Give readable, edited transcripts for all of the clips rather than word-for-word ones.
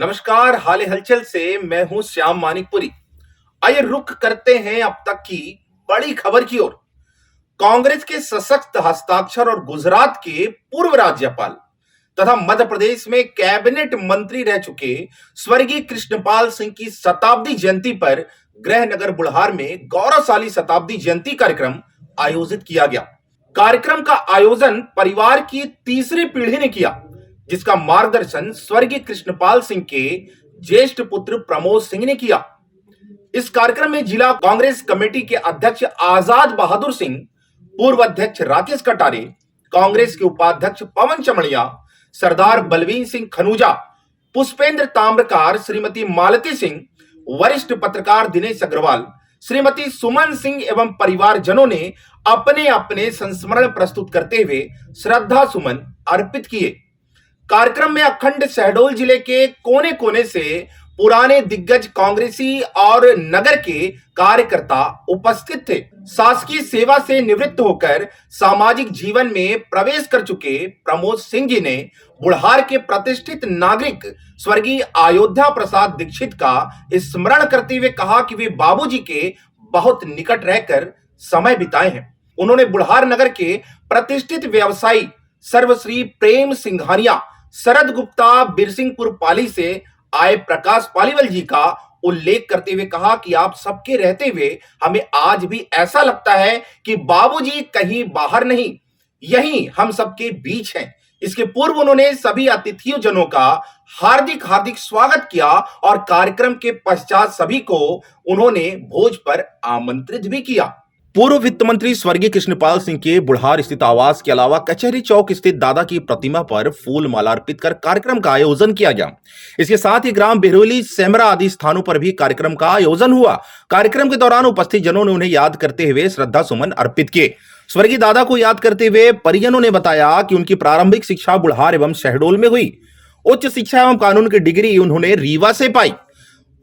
नमस्कार। हाल हलचल से मैं हूं श्याम मानिकपुरी। आइए रुख करते हैं अब तक की बड़ी खबर की ओर। कांग्रेस के सशक्त हस्ताक्षर और गुजरात के पूर्व राज्यपाल तथा मध्य प्रदेश में कैबिनेट मंत्री रह चुके स्वर्गीय कृष्णपाल सिंह की शताब्दी जयंती पर गृह नगर बुल्हार में गौरवशाली शताब्दी जयंती कार्यक्रम आयोजित किया गया। कार्यक्रम का आयोजन परिवार की तीसरी पीढ़ी ने किया, जिसका मार्गदर्शन स्वर्गीय कृष्णपाल सिंह के ज्येष्ठ पुत्र प्रमोद सिंह ने किया। इस कार्यक्रम में जिला कांग्रेस कमेटी के अध्यक्ष आजाद बहादुर सिंह, पूर्व अध्यक्ष राकेश कटारे, कांग्रेस के उपाध्यक्ष पवन चमड़िया, सरदार बलवीर सिंह खनूजा, पुष्पेंद्र ताम्रकार, श्रीमती मालती सिंह, वरिष्ठ पत्रकार दिनेश अग्रवाल, श्रीमती सुमन सिंह एवं परिवारजनों ने अपने अपने संस्मरण प्रस्तुत करते हुए श्रद्धा सुमन अर्पित किए। कार्यक्रम में अखंड शहडोल जिले के कोने कोने से पुराने दिग्गज कांग्रेसी और नगर के कार्यकर्ता उपस्थित थे। शासकीय सेवा से निवृत्त होकर सामाजिक जीवन में प्रवेश कर चुके प्रमोद सिंह जी ने बुल्हार के प्रतिष्ठित नागरिक स्वर्गीय अयोध्या प्रसाद दीक्षित का स्मरण करते हुए कहा कि वे बाबूजी के बहुत निकट रहकर समय बिताए हैं। उन्होंने बुल्हार नगर के प्रतिष्ठित व्यवसायी सर्वश्री प्रेम सिंघानिया, शरद गुप्ता, बिरसिंहपुर पाली से आए प्रकाश पालीवाल जी का उल्लेख करते हुए कहा कि आप सबके रहते हुए हमें आज भी ऐसा लगता है कि बाबूजी कहीं बाहर नहीं, यहीं हम सबके बीच हैं। इसके पूर्व उन्होंने सभी अतिथियों जनों का हार्दिक हार्दिक स्वागत किया और कार्यक्रम के पश्चात सभी को उन्होंने भोज पर आमंत्रित भी किया। पूर्व वित्त मंत्री स्वर्गीय कृष्णपाल सिंह के बुल्हार स्थित आवास के अलावा कचहरी चौक स्थित दादा की प्रतिमा पर फूल माला अर्पित कर कार्यक्रम का आयोजन किया गया। इसके साथ ही ग्राम बिहरोली, सेमरा आदि स्थानों पर भी कार्यक्रम का आयोजन हुआ। कार्यक्रम के दौरान उपस्थित जनों ने उन्हें याद करते हुए श्रद्धा सुमन अर्पित किए। स्वर्गीय दादा को याद करते हुए परिजनों ने बताया कि उनकी प्रारंभिक शिक्षा बुल्हार एवं शहडोल में हुई। उच्च शिक्षा एवं कानून की डिग्री उन्होंने रीवा से पाई।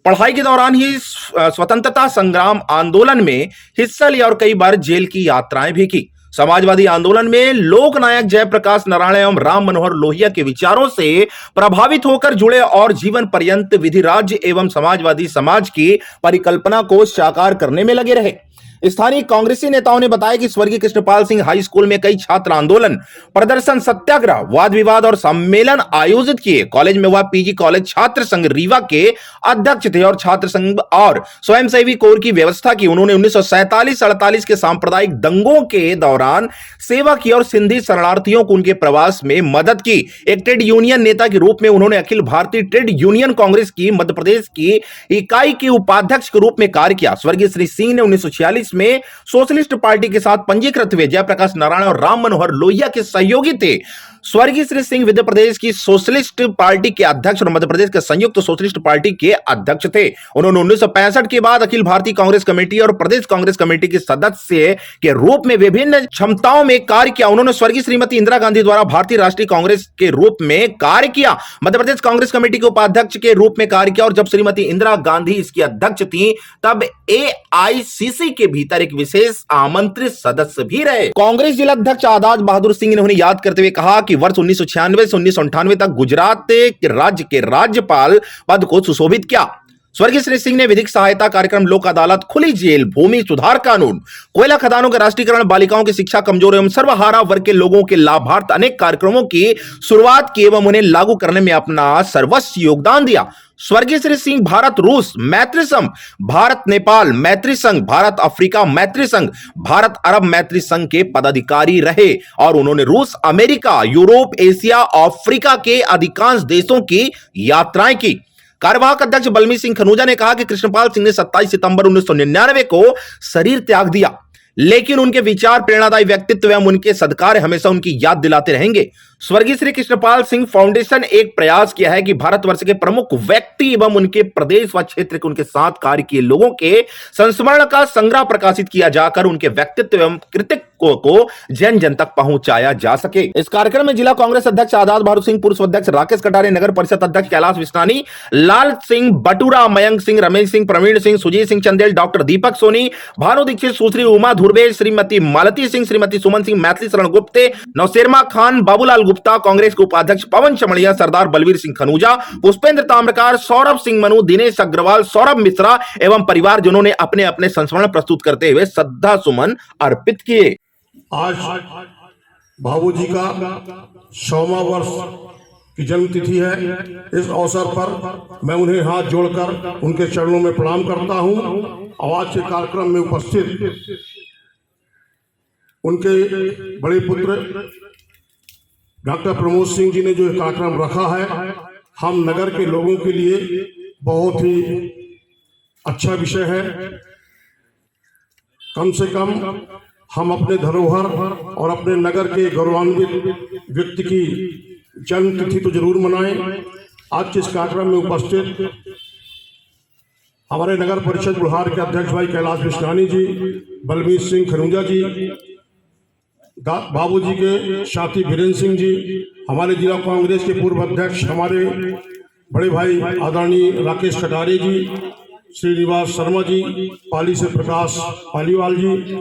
पढ़ाई के दौरान ही स्वतंत्रता संग्राम आंदोलन में हिस्सा लिया और कई बार जेल की यात्राएं भी की। समाजवादी आंदोलन में लोकनायक जयप्रकाश नारायण एवं राम मनोहर लोहिया के विचारों से प्रभावित होकर जुड़े और जीवन पर्यंत विधि राज्य एवं समाजवादी समाज की परिकल्पना को साकार करने में लगे रहे। स्थानीय कांग्रेसी नेताओं ने बताया कि स्वर्गीय कृष्णपाल सिंह हाई स्कूल में कई छात्र आंदोलन, प्रदर्शन, सत्याग्रह, वाद विवाद और सम्मेलन आयोजित किए। कॉलेज में वह पीजी कॉलेज छात्र संघ रीवा के अध्यक्ष थे और छात्र संघ और स्वयंसेवी कोर की व्यवस्था की। उन्होंने 1947-48 के सांप्रदायिक दंगों के दौरान सेवा की और सिंधी शरणार्थियों को उनके प्रवास में मदद की। एक ट्रेड यूनियन नेता के रूप में उन्होंने अखिल भारतीय ट्रेड यूनियन कांग्रेस की मध्य प्रदेश की इकाई के उपाध्यक्ष के रूप में कार्य किया। स्वर्गीय श्री सिंह ने 1946 में सोशलिस्ट पार्टी के साथ पंजीकृत हुए। जयप्रकाश नारायण और राम मनोहर लोहिया के सहयोगी थे। स्वर्गीय श्री सिंह मध्य प्रदेश की सोशलिस्ट पार्टी के अध्यक्ष और मध्य प्रदेश के संयुक्त सोशलिस्ट पार्टी के अध्यक्ष थे। उन्होंने 1965 के बाद अखिल भारतीय कांग्रेस कमेटी और प्रदेश कांग्रेस कमेटी के सदस्य के रूप में विभिन्न क्षमताओं में कार्य किया। उन्होंने स्वर्गीय श्रीमती इंदिरा गांधी द्वारा भारतीय राष्ट्रीय कांग्रेस के रूप में कार्य किया। मध्य प्रदेश कांग्रेस कमेटी के उपाध्यक्ष के रूप में कार्य किया और जब श्रीमती इंदिरा गांधी इसकी अध्यक्ष थी तब एआईसीसी के भीतर एक विशेष आमंत्रित सदस्य भी रहे। कांग्रेस जिला अध्यक्ष आजाद बहादुर सिंह ने उन्हें याद करते हुए कहा कि वर्ष 1996 से 1998 तक गुजरात के राज्य के राज्यपाल पद को सुशोभित किया। स्वर्गीय श्री सिंह ने विधिक सहायता कार्यक्रम, लोक अदालत, खुली जेल, भूमि सुधार कानून, कोयला खदानों के राष्ट्रीयकरण, बालिकाओं की शिक्षा, कमजोर एवं सर्वहारा वर्ग के लोगों के लाभार्थ अनेक कार्यक्रमों की शुरुआत की एवं उन्हें लागू करने में अपना सर्वस्व योगदान दिया। स्वर्गीय श्री सिंह भारत रूस मैत्री संघ, भारत नेपाल मैत्री संघ, भारत अफ्रीका मैत्री संघ, भारत अरब मैत्री संघ के पदाधिकारी रहे और उन्होंने रूस, अमेरिका, यूरोप, एशिया, अफ्रीका के अधिकांश देशों की यात्राएं की। कार्यवाहक अध्यक्ष बलवीर सिंह खनूजा ने कहा कि कृष्णपाल सिंह ने 27 सितंबर 1999 को शरीर त्याग दिया, लेकिन उनके विचार, प्रेरणादायी व्यक्तित्व एवं उनके सद्कार्य हमेशा उनकी याद दिलाते रहेंगे। स्वर्गीय श्री कृष्णपाल सिंह फाउंडेशन एक प्रयास किया है कि भारतवर्ष के प्रमुख व्यक्ति एवं उनके प्रदेश व क्षेत्र के उनके साथ कार्य किए लोगों के संस्मरण का संग्रह प्रकाशित किया जाकर उनके व्यक्तित्व एवं कृतित्व को जन जन तक पहुंचाया जा सके। इस कार्यक्रम में जिला कांग्रेस अध्यक्ष आजाद बहादुर सिंह, पूर्व अध्यक्ष राकेश कटारे, नगर परिषद अध्यक्ष कैलाश विश्नानी, लाल सिंह बटूरा, मयंक सिंह, रमेश सिंह, प्रवीण सिंह, सुजीत सिंह चंदेल, डॉक्टर दीपक सोनी, भानु दीक्षित, सुश्री उमा धुर्वे, श्रीमती मालती सिंह, श्रीमती सुमन सिंह, मैथिली शरण गुप्ते, नौशेरमा खान, बाबूलाल गुप्ता, कांग्रेस के उपाध्यक्ष पवन चमड़िया, सरदार बलवीर सिंह खनूजा, पुष्पेंद्र ताम्रकार, सौरभ सिंह मनु, दिनेश अग्रवाल, सौरभ मिश्रा एवं परिवार जिन्होंने अपने अपने संस्मरण प्रस्तुत करते हुए श्रद्धा सुमन अर्पित किए। आज बाबूजी का 100वां वर्ष की जन्म तिथि है। इस अवसर पर मैं उन्हें हाथ जोड़कर उनके चरणों में प्रणाम करता हूं। आज के कार्यक्रम में उपस्थित उनके बड़े पुत्र डॉक्टर प्रमोद सिंह जी ने जो कार्यक्रम रखा है, हम नगर के लोगों के लिए बहुत ही अच्छा विषय है। कम से कम हम अपने धरोहर और अपने नगर के गौरवान्वित व्यक्ति की जन्म तिथि तो जरूर मनाएं। आज के इस कार्यक्रम में उपस्थित हमारे नगर परिषद बुढ़ार के अध्यक्ष भाई कैलाश बिश्नानी जी, बलवीर सिंह खनूजा जी, बाबूजी के साथी बीरेंद्र सिंह जी, हमारे जिला कांग्रेस के पूर्व अध्यक्ष हमारे बड़े भाई आदरणीय राकेश कटारे जी, श्रीनिवास शर्मा जी, पाली से प्रकाश पालीवाल जी,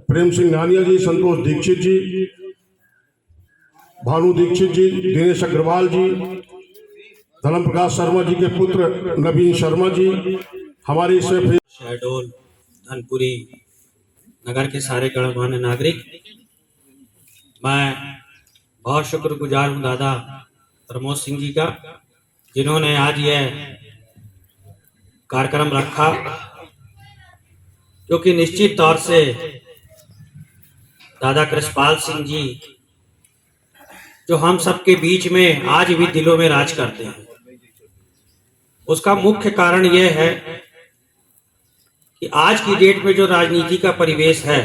प्रेम सिंह नानिया जी, संतोष दीक्षित जी, भानु दीक्षित जी, दिनेश अग्रवाल जी, धर्म प्रकाश शर्मा जी के पुत्र नवीन शर्मा जी, हमारे शहडोल धनपुरी नगर के सारे गणमान्य नागरिक, मैं बहुत शुक्रगुजार हूँ दादा प्रमोद सिंह जी का, जिन्होंने आज यह कार्यक्रम रखा, क्योंकि निश्चित तौर से दादा कृष्णपाल सिंह जी जो हम सबके बीच में आज भी दिलों में राज करते हैं, उसका मुख्य कारण यह है कि आज की डेट में जो राजनीति का परिवेश है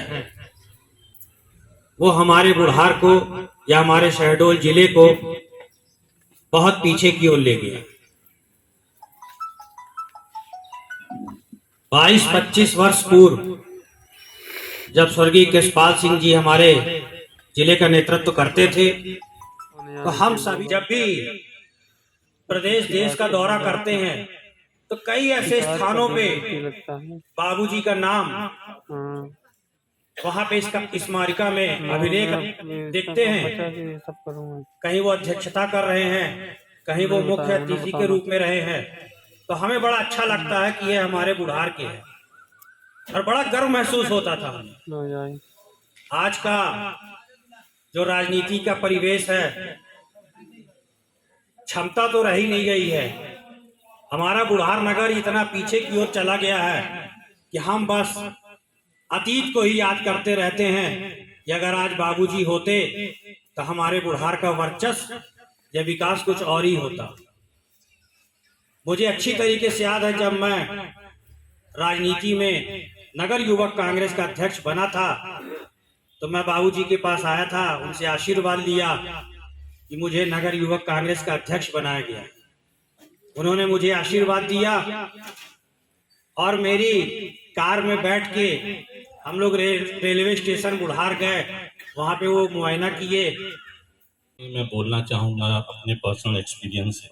वो हमारे बुढ़ार को या हमारे शहडोल जिले को बहुत पीछे की ओर ले गया। 22-25 वर्ष पूर्व जब स्वर्गीय कृष्णपाल सिंह जी हमारे जिले का नेतृत्व करते थे, तो हम सभी जब भी प्रदेश देश का दौरा करते हैं तो कई ऐसे स्थानों पे बाबूजी का नाम वहां पे इसका स्मारिका में अभिलेख देखते हैं। कहीं वो अध्यक्षता कर रहे हैं, कहीं वो मुख्य अतिथि के रूप में रहे हैं, तो हमें बड़ा अच्छा लगता है कि ये हमारे बुढ़ार के हैं और बड़ा गर्व महसूस होता था। आज का जो राजनीति का परिवेश है, क्षमता तो रही नहीं गई है। हमारा बुढ़ार नगर इतना पीछे की ओर चला गया है कि हम बस अतीत को ही याद करते रहते हैं कि अगर आज बाबूजी होते तो हमारे बुढ़ार का वर्चस्व या विकास कुछ और ही होता। मुझे अच्छी तरीके से याद है जब मैं राजनीति में नगर युवक कांग्रेस का अध्यक्ष बना था, तो मैं बाबूजी के पास आया था, उनसे आशीर्वाद लिया कि मुझे नगर युवक कांग्रेस का अध्यक्ष बनाया गया। उन्होंने मुझे आशीर्वाद दिया और मेरी कार में बैठ के हम लोग रेलवे स्टेशन बुढ़ार गए, वहां पे वो मुआयना किए। मैं बोलना चाहूँगा अपने पर्सनल एक्सपीरियंस से।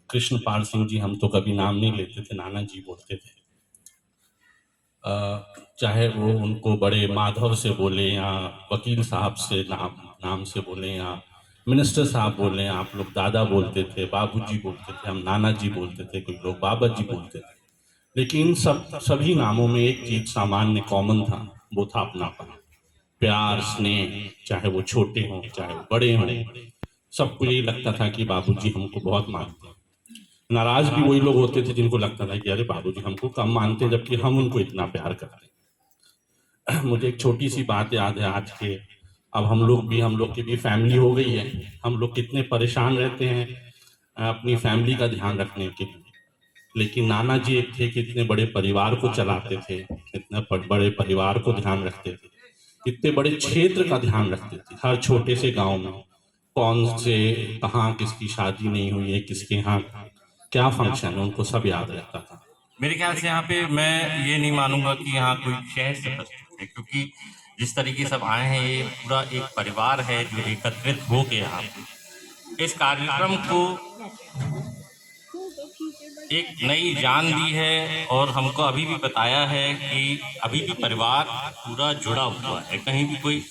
कृष्णपाल सिंह जी हम तो कभी नाम नहीं लेते थे, नाना जी बोलते थे। चाहे वो उनको बड़े माधव से बोले या वकील साहब से नाम से बोले या मिनिस्टर साहब बोले, आप लोग दादा बोलते थे, बाबूजी बोलते थे, हम नाना जी बोलते थे, कोई लोग बाबा जी बोलते थे। लेकिन सभी नामों में एक चीज सामान्य कॉमन था, वो था अपनापन, प्यार, स्नेह। चाहे वो छोटे हों चाहे वो बड़े हों, सबको यही लगता था कि बाबूजी हमको बहुत मानते हैं। नाराज भी वही लोग होते थे जिनको लगता था कि अरे बाबूजी हमको कम मानते, जबकि हम उनको इतना प्यार करते। मुझे एक छोटी सी बात याद है आज के, अब हम लोग की भी फैमिली हो गई है, हम लोग कितने परेशान रहते हैं अपनी फैमिली का ध्यान रखने के लिए। लेकिन नाना जी एक थे कि इतने बड़े परिवार को चलाते थे, इतने बड़े परिवार को ध्यान रखते थे, इतने बड़े क्षेत्र का ध्यान रखते थे। हर छोटे से गांव में कौन से कहाँ किसकी शादी नहीं हुई है, किसके यहाँ क्या फंक्शन है, उनको सब याद रहता था। मेरे ख्याल से यहाँ पे मैं ये नहीं मानूंगा कि यहाँ कोई शहर से प्रस्तुत है, क्योंकि जिस तरीके सब आए हैं ये पूरा एक परिवार है जो एकत्रित हो के यहाँ पे इस कार्यक्रम को एक नई जान दी है और हमको अभी भी बताया है कि अभी भी परिवार पूरा जुड़ा हुआ है। कहीं भी कोई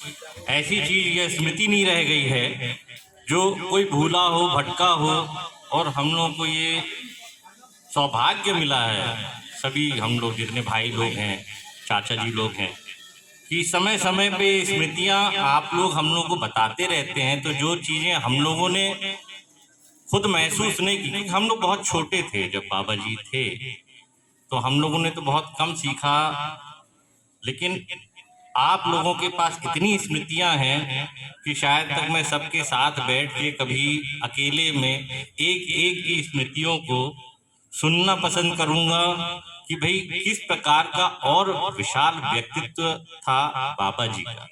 ऐसी चीज या स्मृति नहीं रह गई है जो कोई भूला हो, भटका हो। और हम लोगों को ये सौभाग्य मिला है, सभी हम लोग जितने भाई लोग हैं, चाचा जी लोग हैं, कि समय समय पे स्मृतियाँ आप लोग हम लोगों को बताते रहते हैं। तो जो चीज़ें हम लोगों ने खुद महसूस नहीं की, क्योंकि हम लोग बहुत छोटे थे जब बाबा जी थे, तो हम लोगों ने तो बहुत कम सीखा। लेकिन आप लोगों के पास इतनी स्मृतियां हैं कि शायद तक मैं सबके साथ बैठ के कभी अकेले में एक एक की स्मृतियों को सुनना पसंद करूंगा कि भाई किस प्रकार का और विशाल व्यक्तित्व था बाबा जी का।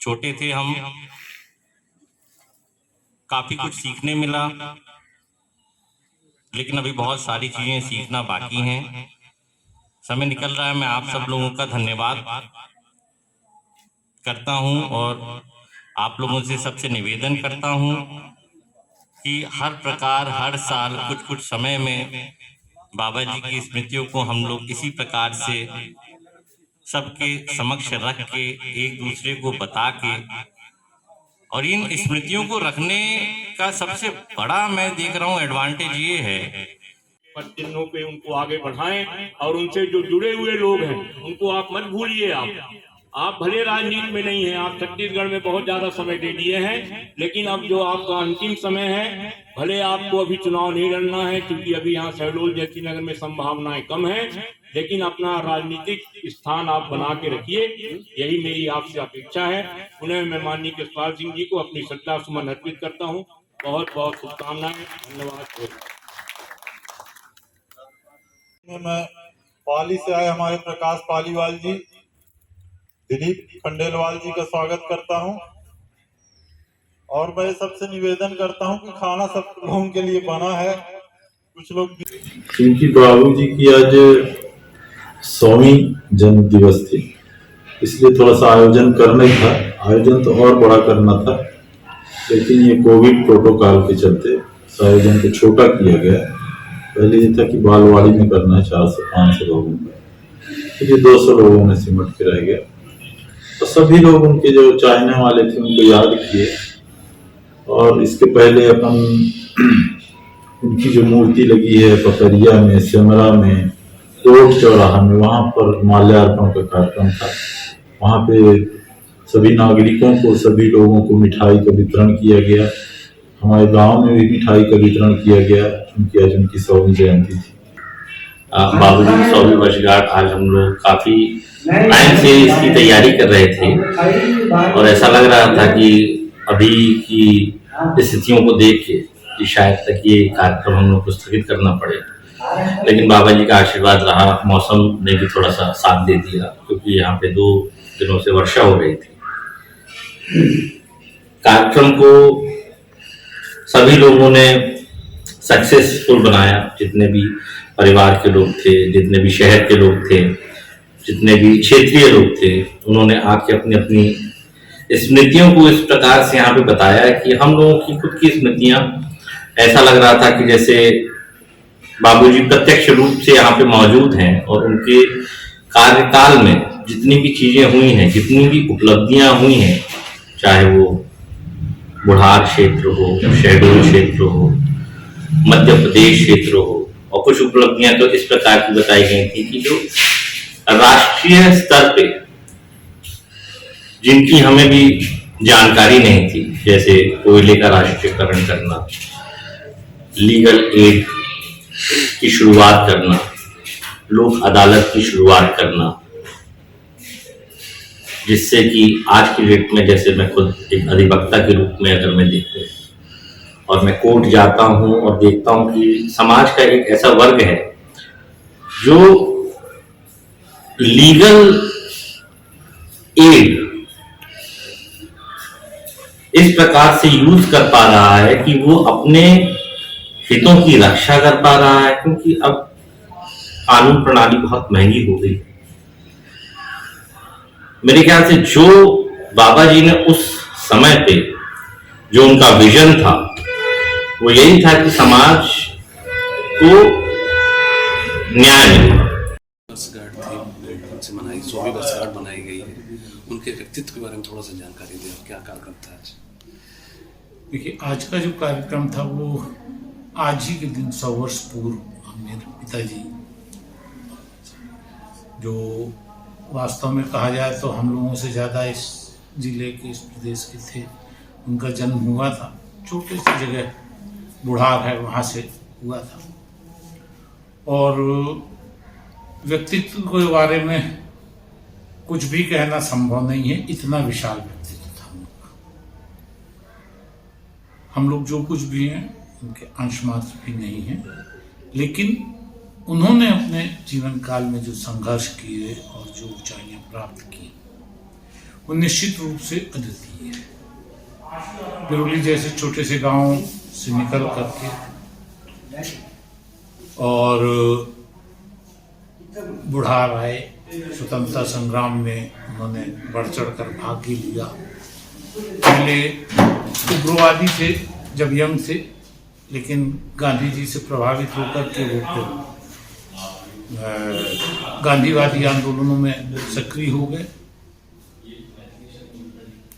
छोटे थे हम, काफी कुछ सीखने मिला, लेकिन अभी बहुत सारी चीजें सीखना बाकी हैं। समय निकल रहा है, मैं आप सब लोगों का धन्यवाद करता हूं और आप लोगों से सबसे निवेदन करता हूं कि हर प्रकार हर साल कुछ कुछ समय में बाबा जी की स्मृतियों को हम लोग इसी प्रकार से सबके समक्ष रख के एक दूसरे को बता के, और इन स्मृतियों को रखने का सबसे बड़ा मैं देख रहा हूँ एडवांटेज ये है, चिन्हों पे उनको आगे बढ़ाएं और उनसे जो जुड़े हुए लोग हैं उनको आप मत भूलिए। आप भले राजनीति में नहीं हैं, आप छत्तीसगढ़ में बहुत ज्यादा समय दे दिए हैं, लेकिन अब जो आपका अंतिम समय है, भले आपको अभी चुनाव नहीं लड़ना है क्योंकि अभी यहाँ शहडोल जैसी नगर में संभावनाएं कम है, लेकिन अपना राजनीतिक स्थान आप बना के रखिए, यही मेरी आपसे अपेक्षा है। उन्हें मैं माननीय कृष्णपाल सिंह जी को अपनी श्रद्धा सुमन अर्पित करता हूँ। बहुत बहुत शुभकामनाएं, धन्यवाद। मैं पाली से आए हमारे प्रकाश पालीवाल जी, दिलीप खंडेलवाल जी का स्वागत करता हूं। और मैं सबसे निवेदन करता हूं कि खाना सब लोगों के लिए बना है, कुछ लोग क्योंकि बाबू जी की आज 100वीं जन्म दिवस थी, इसलिए थोड़ा सा आयोजन करना ही था। आयोजन तो और बड़ा करना था, लेकिन ये कोविड प्रोटोकॉल के चलते आयोजन को छोटा किया गया। पहले ये था कि बालवाड़ी में करना है 400 से 500 लोगों का, तो ये 200 लोगों में सिमट के रह गया। तो सभी लोग उनके जो चाहने वाले थे उनको याद किए। और इसके पहले अपन उनकी जो मूर्ति लगी है पकरिया में, सिमरा में, कोट चौराहा में, वहाँ पर माल्यार्पण का कार्यक्रम था। वहाँ पे सभी नागरिकों को, सभी लोगों को मिठाई का वितरण किया गया। हमारे गांव में भी मिठाई का वितरण किया गया, क्योंकि आज उनकी 100वीं जयंती थी। बाबू जी की 100वीं वर्षगांठ आज हम लोग काफी टाइम से इसकी तैयारी कर रहे थे और ऐसा लग रहा था कि अभी की स्थितियों को देख के कि शायद तक ये कार्यक्रम हम लोग को स्थगित करना पड़े, लेकिन बाबा जी का आशीर्वाद रहा। मौसम ने भी थोड़ा सा साथ दे दिया, क्योंकि यहाँ पे 2 दिनों से वर्षा हो रही थी। कार्यक्रम को सभी लोगों ने सक्सेसफुल बनाया, जितने भी परिवार के लोग थे, जितने भी शहर के लोग थे, जितने भी क्षेत्रीय लोग थे, उन्होंने आके अपनी अपनी स्मृतियों को इस प्रकार से यहाँ पे बताया कि हम लोगों की खुद की स्मृतियां, ऐसा लग रहा था कि जैसे बाबूजी प्रत्यक्ष रूप से यहाँ पे मौजूद हैं और उनके कार्यकाल में जितनी भी चीजें हुई हैं, जितनी भी उपलब्धियां हुई हैं, चाहे वो बुढ़ार क्षेत्र हो, शहडोल क्षेत्र हो, मध्य प्रदेश क्षेत्र हो, और कुछ उपलब्धियां तो इस प्रकार की बताई गई थी कि जो राष्ट्रीय स्तर पे जिनकी हमें भी जानकारी नहीं थी, जैसे कोयले का राष्ट्रीयकरण करना, लीगल एड की शुरुआत करना, लोक अदालत की शुरुआत करना, जिससे कि आज की डेट में, जैसे मैं खुद एक अधिवक्ता के रूप में अगर मैं देखूं और मैं कोर्ट जाता हूं और देखता हूं कि समाज का एक ऐसा वर्ग है जो लीगल एड इस प्रकार से यूज कर पा रहा है कि वो अपने हितों की रक्षा कर पा रहा है, क्योंकि अब कानून प्रणाली बहुत महंगी हो गई। मेरे ख्याल से जो बाबा जी ने उस समय पे जो उनका विजन था, वो यही था कि समाज तो न्याय मिलेगा। वर्षगांठ थी उनसे मनाई 100वीं वर्षगांठ मनाई गई है। उनके व्यक्तित्व के बारे में थोड़ा सा जानकारी दें, क्या कार्यक्रम था आज? देखिए, आज का जो कार्यक्रम था वो आज ही के दिन 100 वर्ष पूर्व मेरे पिताजी, जो वास्तव में कहा जाए तो हम लोगों से ज़्यादा इस जिले के, इस प्रदेश के थे, उनका जन्म हुआ था छोटी सी जगह बुढ़ार है, वहाँ से हुआ था। और व्यक्तित्व के बारे में कुछ भी कहना संभव नहीं है, इतना विशाल व्यक्तित्व था उनका। हम लोग जो कुछ भी हैं उनके अंश मात्र भी नहीं हैं, लेकिन उन्होंने अपने जीवन काल में जो संघर्ष किए और जो ऊंचाइयां प्राप्त की वो निश्चित रूप से अद्वितीय है। बिरोली जैसे छोटे से गांव से निकल करके और बुढ़ार आए, स्वतंत्रता संग्राम में उन्होंने बढ़ चढ़ कर भाग लिया। पहले उग्रवादी थे जब यंग थे, लेकिन गांधी जी से प्रभावित होकर के वो फिर गांधीवादी आंदोलनों में सक्रिय हो गए।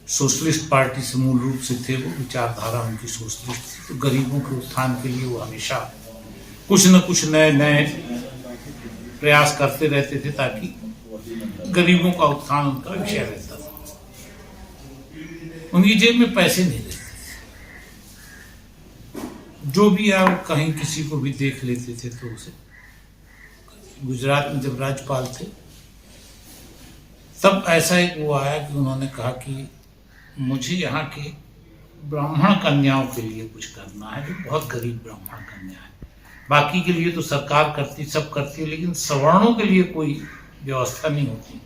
सोशलिस्ट पार्टी से मूल रूप से थे वो, विचारधारा उनकी सोशलिस्ट थी। तो गरीबों के उत्थान के लिए वो हमेशा कुछ न कुछ नए नए प्रयास करते रहते थे, ताकि गरीबों का उत्थान उनका विषय रहता था। उनकी जेब में पैसे नहीं रहते थे, जो भी आप कहीं किसी को भी देख लेते थे तो उसे। गुजरात में जब राज्यपाल थे तब ऐसा एक वो आया कि उन्होंने कहा कि मुझे यहाँ के ब्राह्मण कन्याओं के लिए कुछ करना है, जो बहुत गरीब ब्राह्मण कन्या है। बाकी के लिए तो सरकार करती, सब करती है, लेकिन सवर्णों के लिए कोई व्यवस्था नहीं होती।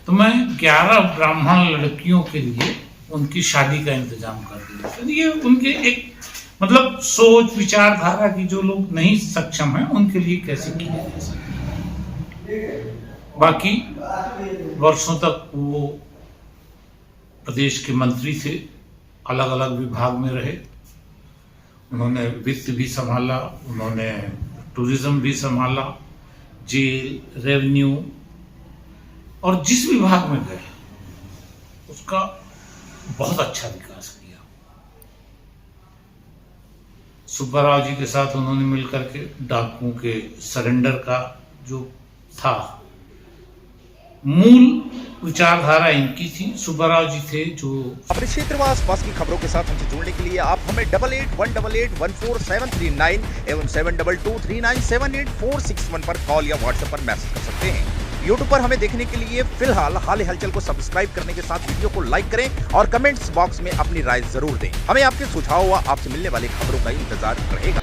तो मैं 11 ब्राह्मण लड़कियों के लिए उनकी शादी का इंतजाम कर दिया। तो ये उनके एक मतलब सोच विचारधारा की, जो लोग नहीं सक्षम हैं उनके लिए कैसे किया जा सकता है। बाकी वर्षों तक वो प्रदेश के मंत्री थे, अलग अलग विभाग में रहे। उन्होंने वित्त भी संभाला, उन्होंने टूरिज्म भी संभाला, जेल, रेवेन्यू, और जिस विभाग में गए उसका बहुत अच्छा विकास किया। सुब्बाराव जी के साथ उन्होंने मिलकर के डाकुओं के सरेंडर का जो था, मूल विचारधारा इनकी थी। सुब्बाराव जी थे जो अपने क्षेत्र व आसपास की खबरों के साथ हमसे जुड़ने के लिए आप हमें 8818881479 एवं 7223978461 पर कॉल या व्हाट्सएप पर मैसेज कर सकते हैं। यूट्यूब पर हमें देखने के लिए फिलहाल हाल हलचल को सब्सक्राइब करने के साथ वीडियो को लाइक करें और कमेंट्स बॉक्स में अपनी राय जरूर दें। हमें आपके सुझाव व आपसे मिलने वाली खबरों का इंतजार रहेगा।